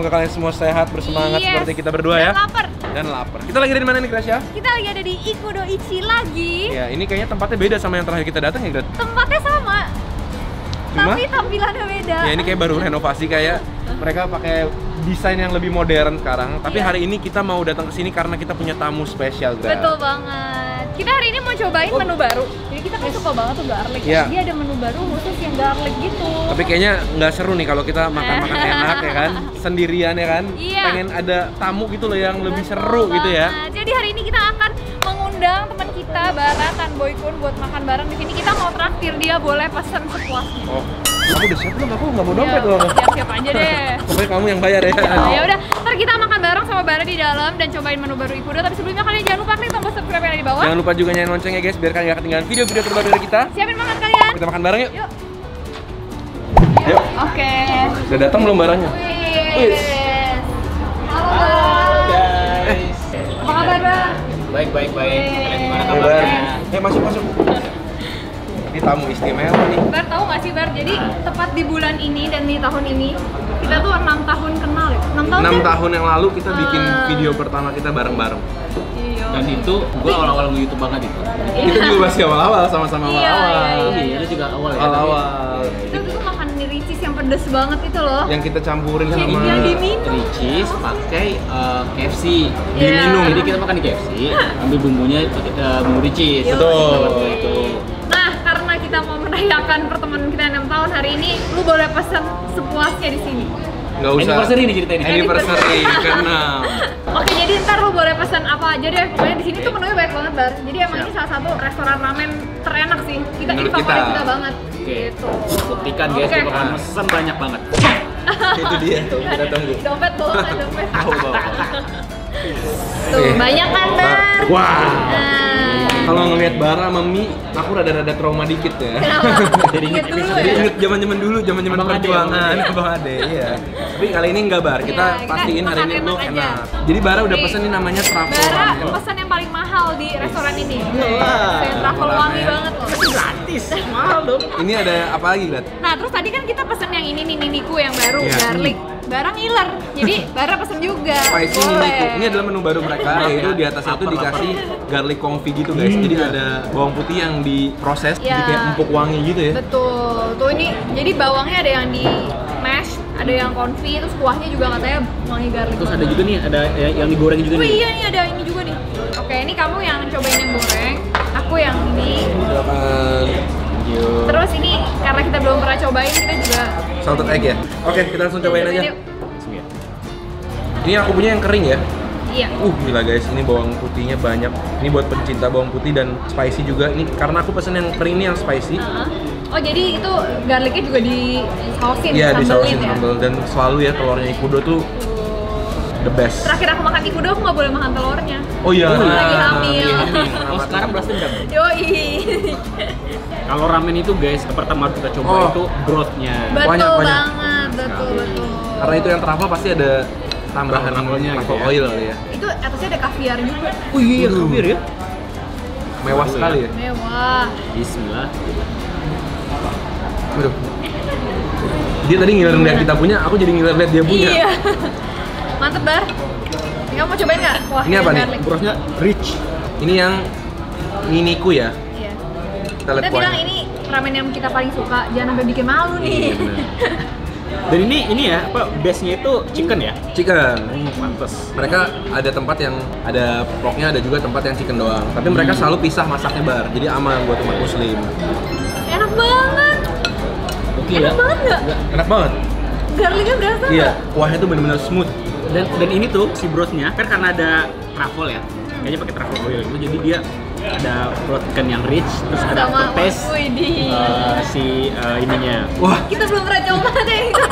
Semoga kalian semua sehat, bersemangat seperti kita berdua ya. Dan lapar. Kita lagi ada di mana nih, Gracia? Kita lagi ada di Ikudo Ichi lagi. Ya, ini kayaknya tempatnya beda sama yang terakhir kita datang ya, Grat? Tempatnya sama, tapi tampilannya beda. Ya, ini kayak baru renovasi, kayak mereka pakai desain yang lebih modern sekarang. Tapi hari ini kita mau datang ke sini karena kita punya tamu spesial, Grat. Betul banget. Kita hari ini mau cobain menu baru. Jadi kita kan suka banget tuh garlic. Dia ada menu baru khusus yang garlic gitu. Tapi kayaknya nggak seru nih kalau kita makan-makan enak ya kan, sendirian ya kan. Pengen ada tamu gitu loh yang lebih seru gitu ya. Jadi hari ini kita akan mengundang teman kita Bara Tan Boykun buat makan bareng di sini. Kita mau traktir dia, boleh pesan sepuasnya. Oh, kamu udah siap belum? Aku nggak mau dompet loh. Siap-siap aja deh. Pokoknya kamu yang bayar ya. Ya udah, ntar kita makan bareng sama Bara di dalam dan cobain menu baru Ikudo. Tapi sebelumnya kalian jangan lupa klik tombol subscribe yang ada di bawah. Jangan lupa juga nyalain loncengnya guys, biar kalian gak ketinggalan video-video terbaru dari kita. Siapin makan kalian. Kita makan bareng yuk. Yuk. Oke. Udah datang belum barangnya? Halo guys. Apa kabar, Bang? Baik. Kalian gimana kabarnya? Masuk. Ini tamu istimewa nih. Bar, tahu nggak sih, Bar? Jadi tepat di bulan ini dan di tahun ini kita tuh 6 tahun kenal ya. 6 tahun yang lalu kita bikin video pertama kita bareng-bareng. Iya. Dan itu gua awal-awal nge-YouTube banget itu. Kita juga masih awal-awal, sama-sama awal-awal. Iya, itu juga awal ya. Awal-awal. Itu tuh makan di Ricis yang pedes banget itu loh. Yang kita campurin sama yang diminum. Ricis pakai KFC. Diminum. Jadi kita makan di KFC, ambil bumbunya pakai bumbu Ricis. Betul. Itu. Nah, karena kita mau merayakan pertemanan kita 6 tahun hari ini, lu boleh pesan sepuasnya di sini. Nggak usah. Anniversary nih ceritanya. Anniversary karena. Oke, jadi ntar lu boleh pesan apa aja deh. Pokoknya di sini tuh menunya banyak banget, Bar. Jadi emang ini salah satu restoran ramen terenak sih. Ini favorit kita banget. Gitu. Buktikan guys, kita bakal mesen banyak banget. Itu dia, kita tunggu. Dompet bawa kan, dompet. Bawa. Tuh, banyak kan, Bar? Wah. Kalau ngelihat Bara sama Mi, aku rada-rada trauma dikit ya. Jadi Ingat dulu Jadi ya? inget zaman-zaman dulu, zaman-zaman Abang Ade, perjuangan, Abang Ade, iya. Tapi kali ini enggak, Bar. Kita Iya, pastiin hari ini makan lu enak enak. aja. Jadi Bara udah pesen nih namanya truffle Bara ramen. pesan yang paling mahal di restoran ini. Iyalah. Truffle wangi banget loh. Gratis, mahal dong. Ini ada apa lagi, Glat? Nah, terus tadi kan kita pesen yang ini nih, Niniku yang baru, Iya. garlic. Bara ngiler, jadi Bara pesen juga. Spicy Boleh. Niniku. Ini adalah menu baru mereka, yaitu di atasnya tuh dikasih garlic confit gitu guys. Jadi ada bawang putih yang diproses, jadi kayak empuk wangi gitu ya. Betul. Tuh ini, jadi bawangnya ada yang di mash, ada yang confit, terus kuahnya juga katanya wangi garlic. Terus ada juga nih, ada yang digoreng juga Oh nih. iya nih, ada ini juga nih. Oke, ini kamu yang cobain yang goreng, aku yang ini. Silakan. Terus ini karena kita belum pernah cobain, kita juga Salted egg ya? Oke, kita langsung cobain aja. yuk. Ini aku punya yang kering ya. Iya. Gila guys, ini bawang putihnya banyak. Ini buat pencinta bawang putih dan spicy juga. Ini karena aku pesen yang kering ini yang spicy. Oh, jadi itu garlicnya juga di sausin, Iya, disausin ya? sambal dan selalu ya telurnya Ikudo tuh the best. Terakhir aku makan Ikudo, aku nggak boleh makan telurnya. Oh iya. Lagi hamil. Oh sekarang belas dendam. Yoi. Kalau ramen itu guys, pertama kita coba itu brothnya. Betul Banyak. banget, betul. Karena itu yang truffle pasti ada tambahan Truffle-nya gitu truffle ya. oil kali ya. Itu atasnya ada kaviar juga. Oh iya, kabir ya. Mewah sekali ya. Mewah. Bismillah. Waduh. Dia tadi ngiler lihat kita punya, aku jadi ngiler lihat dia punya. Iya. Mantep, Bar. Kamu mau cobain nggak? Wah, Ini apa nih? garlic. Brothnya rich. Ini yang Niniku ya. Iya. Kita lihat Kita bilang kuahnya. ini ramen yang kita paling suka, jangan sampai bikin malu nih. Dan ini ya, apa base-nya itu chicken ya? Chicken. Pantes. Mereka ada tempat yang ada porknya, ada juga tempat yang chicken doang. Tapi mereka selalu pisah masaknya, Bar. Jadi aman buat umat muslim. Enak banget. Oke Enak ya. banget nggak? Enak banget. Garlicnya berasa Iya, nggak? kuahnya tuh bener-bener smooth. Dan ini tuh si brothnya kan karena ada truffle ya. Kayaknya pakai truffle oil gitu. Jadi dia ada broth ikan yang rich, terus ada Sama aftertaste widih. si ininya. Wah, Kita belum pernah coba deh itu.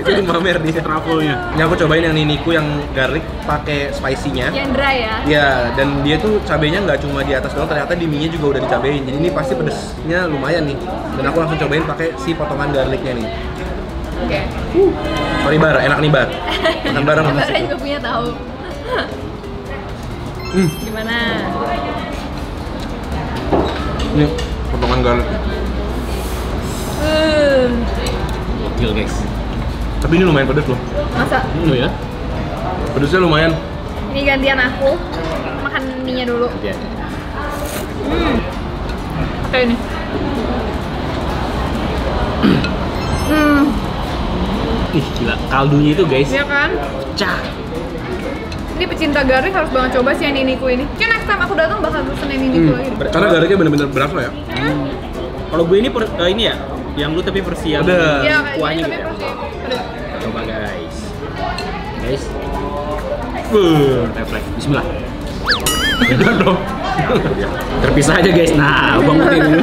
itu mamer nih. Truffle-nya. Ini aku cobain yang Niniku yang garlic pakai spicy-nya. Yang dry ya. Ya, dan dia tuh cabenya nggak cuma di atas doang, ternyata di mie-nya juga udah dicabein. Jadi ini pasti pedesnya lumayan nih. Dan aku langsung cobain pakai si potongan garlicnya nih. Oke. Sorry Bar, enak nih Bar. Makan bareng. Bara juga punya tahu. Gimana? Ini potongan garlic. Gokil guys. Tapi ini lumayan pedes loh. Masa? Ya. Pedesnya lumayan. Ini gantian aku makan mie-nya dulu. Iya. Oke ini. Ih, gila. Kaldunya itu guys. Iya kan? Pecah. Ini pecinta garlic harus banget coba sih yang Niniku ini. Mungkin next time aku datang bakal pesen yang Niniku lagi. Karena garlicnya bener-bener berasa ya. Kalau gue ini ya, yang lu tapi versi yang Ada. Iya, kayak kuahnya gini tapi gitu. pasti. Aduh. Coba guys. Guys, refleks. Bismillah. Jangan dong. Terpisah aja guys. Nah, Bang Putih dulu.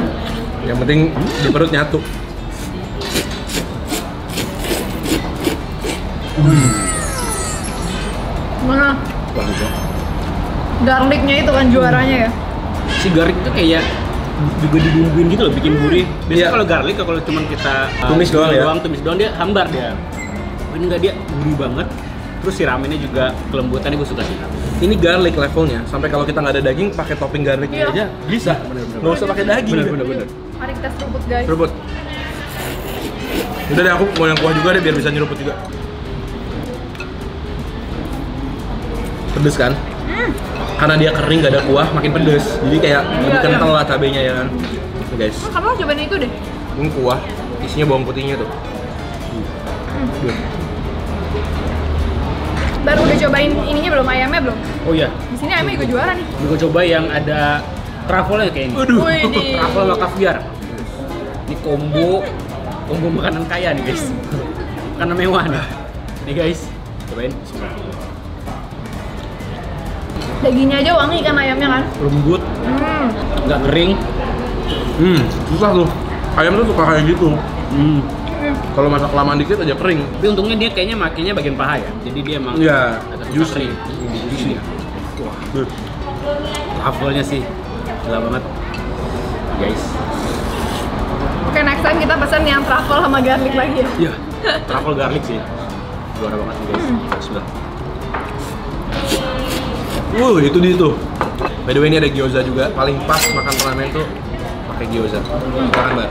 Yang penting di perut nyatu. Mana? Bagus ya. Garlicnya itu kan juaranya ya. Si garlic itu kayak juga dibumbuin gitu loh, bikin gurih. Biasanya Iya. kalau garlic kalau cuman kita Tumis doang ya? tumis doang dia hambar dia. Ini enggak, dia gurih banget. Terus si ramennya juga kelembutannya gue suka sih. Ini garlic levelnya. Sampai kalau kita nggak ada daging, pakai topping garlicnya Iya. aja bisa. Nggak usah pakai daging. Bener. Mari kita seruput guys. Seruput. Udah deh, aku mau yang kuah juga deh biar bisa nyeruput juga. Pedes kan? Karena dia kering gak ada kuah, makin pedes. Jadi kayak lebih kental lah cabenya ya kan. Nih guys, Kamu harus cobain itu deh. ini kuah, isinya bawang putihnya tuh. Baru udah cobain ininya belum, ayamnya belum? Oh iya, Di sini ayamnya juga juara nih. gue coba yang ada truffle-nya kayak ini. Aduh. Wih, Truffle sama caviar. Ini combo makanan kaya nih guys. Makanan mewah nih. Nih guys, cobain. Dagingnya aja wangi kan ayamnya kan? Lembut, nggak kering. Susah tuh. Ayam tuh suka kayak gitu. Hmm. Kalau masak kelamaan dikit aja kering. Tapi untungnya dia kayaknya makinnya bagian paha ya. Jadi dia emang Iya, agak juicy. kering. Juicy dia. Wah, truffle-nya sih gila banget. Guys. Oke, next time kita pesen yang truffle sama garlic lagi ya. Iya, truffle garlic sih. Luar banget nih guys. Bismillah. Itu dia tuh. By the way, ini ada gyoza juga. Paling pas makan ramen tuh pakai gyoza. Makan bar.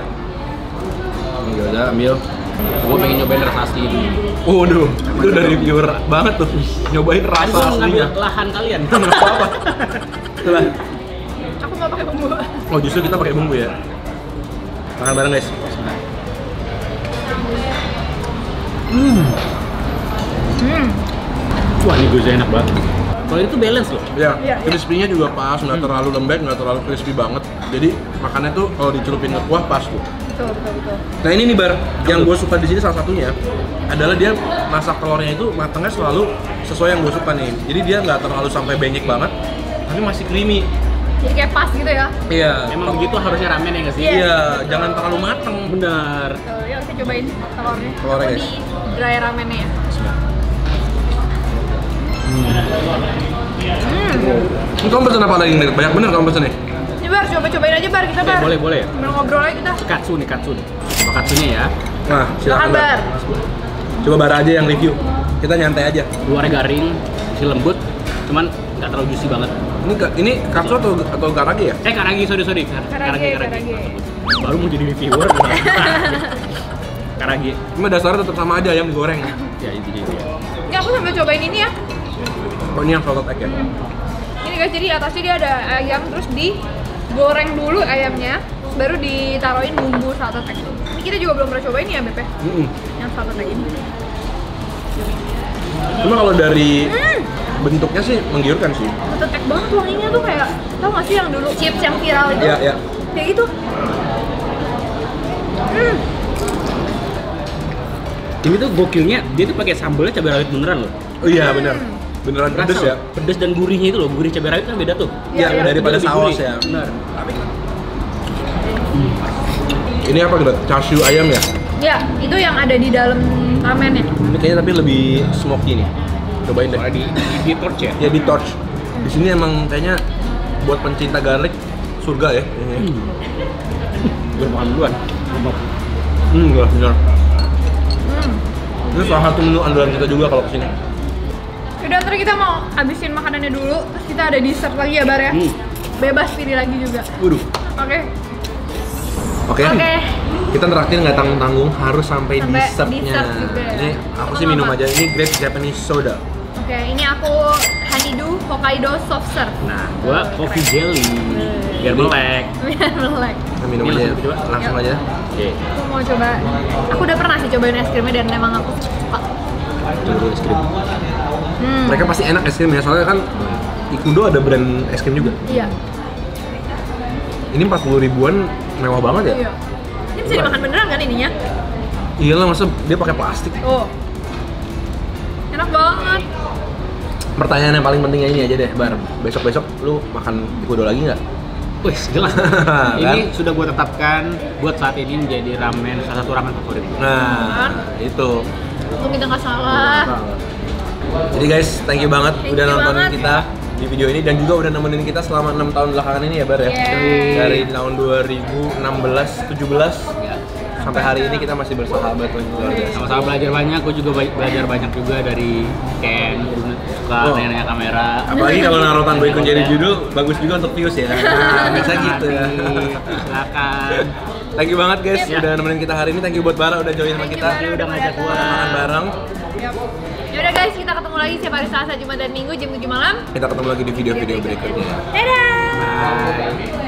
Ini gyoza, ambil. Gue pengen nyobain rasa asli itu. Waduh, itu dari viewer banget tuh. Nyobain rasa Gue ngambil aslinya. lahan kalian. Nggak apa-apa. Itulah. Aku mau pakai bumbu. Oh, justru kita pakai bumbu ya. Makan bareng guys. Wah, ini gyoza enak banget. Kalau itu balance loh. Ya, Iya, iya. crispy-nya juga pas, nggak terlalu lembek, nggak terlalu crispy banget. Jadi makannya tuh kalau dicelupin ke kuah pas tuh. Betul. Nah ini nih bar, yang gue suka di sini salah satunya adalah dia masak telurnya itu matangnya selalu sesuai yang gue suka nih. Jadi dia nggak terlalu sampai benyek banget, tapi masih creamy. Jadi kayak pas gitu ya. Iya. Emang begitu harusnya ramen ya nggak sih? Iya, jangan terlalu mateng. Benar. Tuh, yuk kita cobain telurnya. Telurnya, Aku guys. di dry ramennya ya. Ini kamu pesen apa lagi nih? Banyak bener kamu pesen nih. Ini Bar, coba-cobain aja Bar, kita Bar. Boleh ya. Sambil ngobrol aja kita. Katsu nih. Coba katsunya ya. Nah, silakan Makan Bar. Coba bar aja yang review. Kita nyantai aja. Luarnya garing, masih lembut, cuman nggak terlalu juicy banget. Ini katsu atau garage ya? Karagi, sorry. Karage. Baru mau jadi reviewer. Karagi. Cuma dasarnya tetap sama aja, ayam digoreng. Ya itu dia. Ini aku sambil cobain ini ya. Oh ini yang salted egg ya? Ini guys, jadi atasnya dia ada ayam, terus digoreng dulu ayamnya, terus baru ditaruhin bumbu salted egg. Ini kita juga belum pernah cobain ya, Beb ya? Yang salted egg ini. Cuma kalau dari bentuknya sih menggiurkan sih. Salted egg banget wanginya tuh kayak, tau gak sih yang dulu chips yang viral itu? Iya. Kayak gitu. Ini tuh gokilnya, dia tuh pakai sambelnya cabai rawit beneran loh. Oh iya bener. Beneran pedes ya? Pedes dan gurihnya itu loh, gurih cabai rawit kan beda tuh. Iya, daripada Lebih saus gurih. ya. Benar. Ini apa gitu? Char siu ayam ya? Ya, itu yang ada di dalam ramennya. Ini kayaknya tapi lebih smoky nih. Cobain deh. Di torch ya? Ya di torch. Di sini emang kayaknya buat pencinta garlic surga ya. Gue makan duluan. Enggak, bener. Ini salah satu menu andalan kita juga kalau kesini. Udah, ntar kita mau habisin makanannya dulu, terus kita ada dessert lagi ya Bar ya. Bebas pilih lagi juga. Waduh. Oke. Oke. Oke. Kita traktir nggak tanggung-tanggung, harus sampai Sampai dessertnya. dessert juga ya. Ini aku Atau sih minum apa? aja. Ini Great Japanese Soda. Oke, ini aku Honeydew Hokkaido soft serve. Nah, gua coffee jelly biar melek. Biar melek. Kita minum Ini aja. langsung coba? Langsung Yuk. aja. Oke. Aku mau coba. Aku udah pernah sih cobain es krimnya dan emang aku suka. Coba dulu es krim. Mereka pasti enak es krimnya, soalnya kan Ikudo ada brand es krim juga. Iya. Ini 40 ribuan mewah banget ya? Iya. Ini bisa dimakan beneran kan ininya? Iyalah, masa dia pakai plastik. Oh. Enak banget. Pertanyaan yang paling pentingnya ini aja deh, Bar. Besok-besok lu makan Ikudo lagi nggak? Wih, jelas. Kan? Ini sudah gua tetapkan buat saat ini menjadi ramen, salah satu ramen favorit. Nah, itu. Untung kita nggak salah. Jadi guys, thank you banget Thank udah you nontonin banget. kita di video ini dan juga udah nemenin kita selama 6 tahun belakangan ini ya, Bar ya. Yeay. Dari tahun 2016, 17 sampai hari ini kita masih bersahabat lagi luar biasa. Sama-sama belajar banyak, gua juga belajar banyak juga dari Ken, suka Oh. nanya kamera. Apalagi kalau Naruto Boycon jadi judul, bagus juga untuk views ya. Nah, bisa gitu ya. Silakan. Thank you banget guys, Yep. udah nemenin kita hari ini. Thank you buat Bara udah join sama Thank you, kita. Bara, Udah ngajak gua makan bareng. Yap. Yaudah guys, kita ketemu lagi setiap hari Selasa, Jumat, dan Minggu jam 7 malam. Kita ketemu lagi di video-video berikutnya. Dadah! Bye.